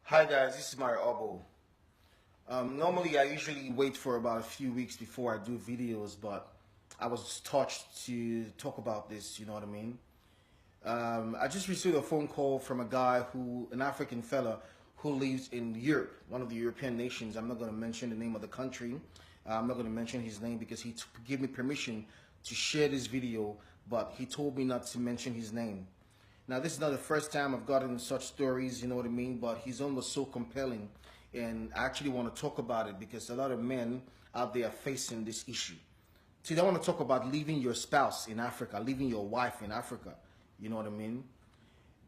Hi guys, this is Mario Obo. Normally I usually wait for about a few weeks before I do videos, but I was touched to talk about this, you know what I mean? I just received a phone call from an African fella who lives in Europe, one of the European nations. I'm not going to mention the name of the country. I'm not going to mention his name because he gave me permission to share this video, but he told me not to mention his name. Now, this is not the first time I've gotten such stories, you know what I mean? But his own was so compelling, and I actually want to talk about it because a lot of men out there are facing this issue. See, they want to talk about leaving your spouse in Africa, leaving your wife in Africa, you know what I mean?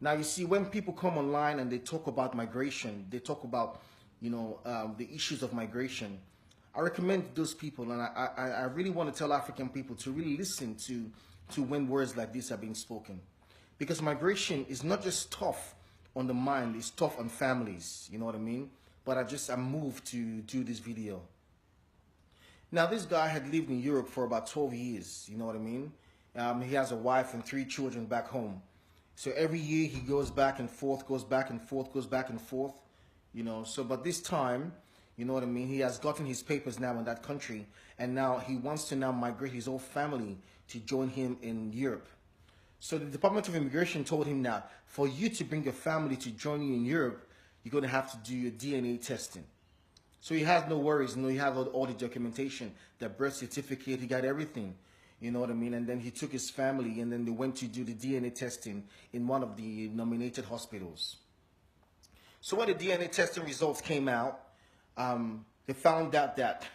Now, you see, when people come online and they talk about migration, they talk about, the issues of migration. I recommend those people, and I really want to tell African people to really listen to when words like this are being spoken. Because migration is not just tough on the mind, it's tough on families, you know what I mean? But I'm moved to do this video. Now, this guy had lived in Europe for about 12 years, you know what I mean? He has a wife and 3 children back home. So every year he goes back and forth, goes back and forth, goes back and forth, you know. So, but this time, you know what I mean, he has gotten his papers now in that country, and now he wants to now migrate his whole family to join him in Europe. So the Department of Immigration told him now, for you to bring your family to join you in Europe, you're going to have to do your DNA testing. So he has no worries. You know, he had all the documentation, the birth certificate, he got everything. You know what I mean? And then he took his family and then they went to do the DNA testing in one of the nominated hospitals. So when the DNA testing results came out, they found out that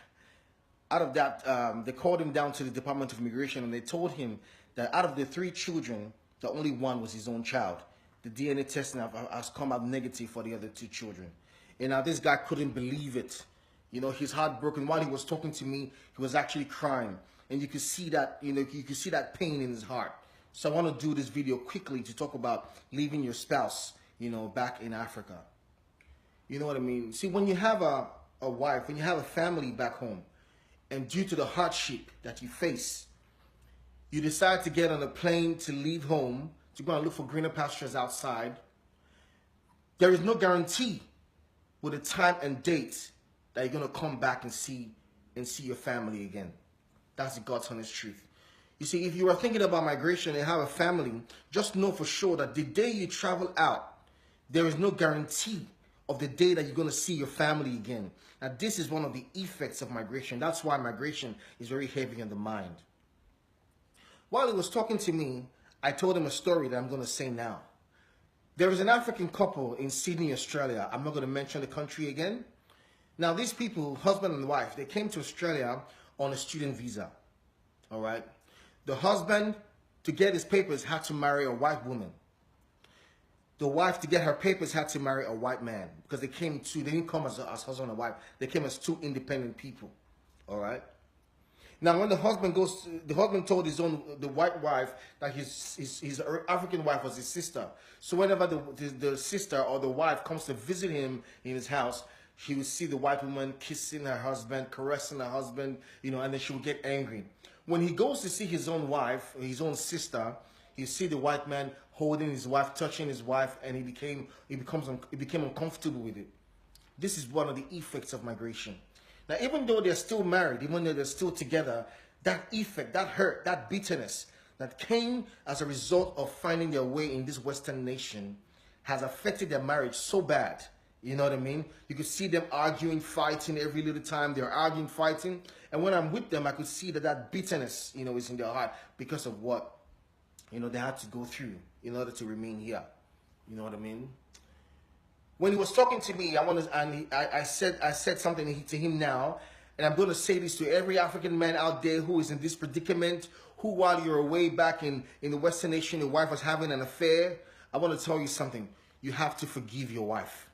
they called him down to the Department of Immigration and they told him that out of the 3 children, the only one was his own child. The DNA testing has come out negative for the other 2 children. And now this guy couldn't believe it. You know, he's heartbroken. While he was talking to me, he was actually crying. And you could see that, you could see that pain in his heart. So I want to do this video quickly to talk about leaving your spouse, back in Africa. You know what I mean? See, when you have a wife, when you have a family back home, and due to the hardship that you face, you decide to get on a plane to leave home, to go and look for greener pastures outside. There is no guarantee with a time and date that you're going to come back and see your family again. That's the God's honest truth. You see, if you are thinking about migration and have a family, just know for sure that the day you travel out, there is no guarantee of the day that you're going to see your family again. Now, this is one of the effects of migration. That's why migration is very heavy on the mind. While he was talking to me, I told him a story that I'm going to say now. There is an African couple in Sydney, Australia. I'm not going to mention the country again. Now, these people, husband and wife, they came to Australia on a student visa. All right? The husband, to get his papers, had to marry a white woman. The wife, to get her papers, had to marry a white man because they didn't come as husband and wife. They came as 2 independent people. All right? Now, when the husband told the white wife that his African wife was his sister. So whenever the sister or the wife comes to visit him in his house, he would see the white woman kissing her husband, caressing her husband, and then she would get angry. When he goes to see his own wife, his own sister, he see the white man holding his wife, touching his wife, and he became uncomfortable with it. This is one of the effects of migration. Now, even though they're still married, even though they're still together, that effect, that hurt, that bitterness that came as a result of finding their way in this Western nation has affected their marriage so bad. You know what I mean? You could see them arguing, fighting every little time. They're arguing, fighting. And when I'm with them, I could see that bitterness, is in their heart because of what, they had to go through in order to remain here. You know what I mean? When he was talking to me, I said something to him now, and I'm going to say this to every African man out there who is in this predicament, who while you're away back in the Western nation, your wife was having an affair. I want to tell you something. You have to forgive your wife.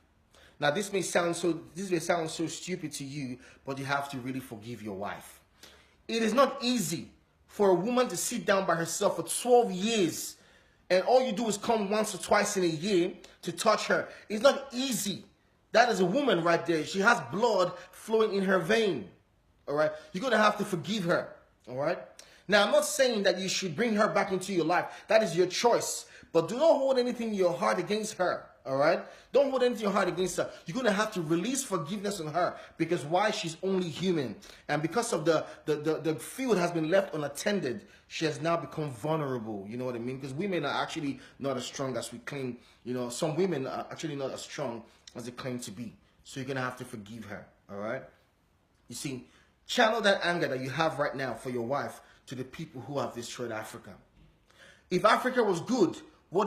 Now, this may sound so stupid to you, but you have to really forgive your wife. It is not easy for a woman to sit down by herself for 12 years and all you do is come once or twice in a year to touch her. It's not easy. That is a woman right there. She has blood flowing in her vein. All right? You're going to have to forgive her. All right? Now, I'm not saying that you should bring her back into your life. That is your choice. But do not hold anything in your heart against her. All right? Don't hold anything in your heart against her. You're going to have to release forgiveness on her because why? She's only human. And because of the field has been left unattended, she has now become vulnerable. You know what I mean? Because women are actually not as strong as we claim. You know, some women are actually not as strong as they claim to be. So you're going to have to forgive her. All right? You see, channel that anger that you have right now for your wife to the people who have destroyed Africa. If Africa was good, there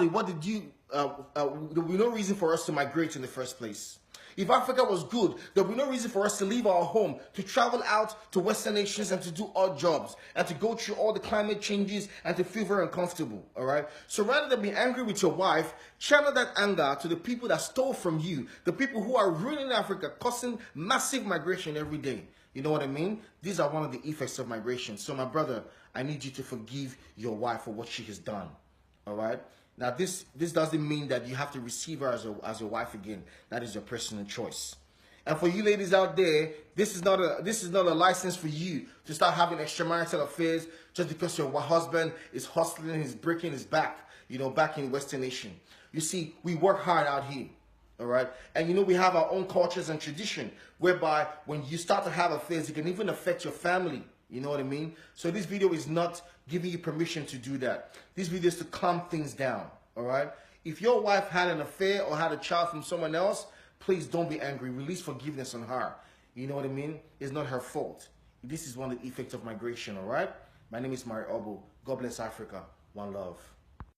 would be no reason for us to migrate in the first place. If Africa was good, there would be no reason for us to leave our home, to travel out to Western nations and to do odd jobs, and to go through all the climate changes and to feel very uncomfortable, all right? So rather than be angry with your wife, channel that anger to the people that stole from you, the people who are ruining Africa, causing massive migration every day. You know what I mean? These are one of the effects of migration. So my brother, I need you to forgive your wife for what she has done, all right? Now, this doesn't mean that you have to receive her as your wife again. That is your personal choice. And for you ladies out there, this is not a license for you to start having extramarital affairs just because your husband is hustling, he's breaking his back, you know, back in Western nation. You see, we work hard out here, all right? And you know, we have our own cultures and tradition whereby when you start to have affairs, it can even affect your family. You know what I mean? So this video is not giving you permission to do that. This video is to calm things down, all right? If your wife had an affair or had a child from someone else, please don't be angry. Release forgiveness on her. You know what I mean? It's not her fault. This is one of the effects of migration, all right? My name is Mario Obo. God bless Africa. One love.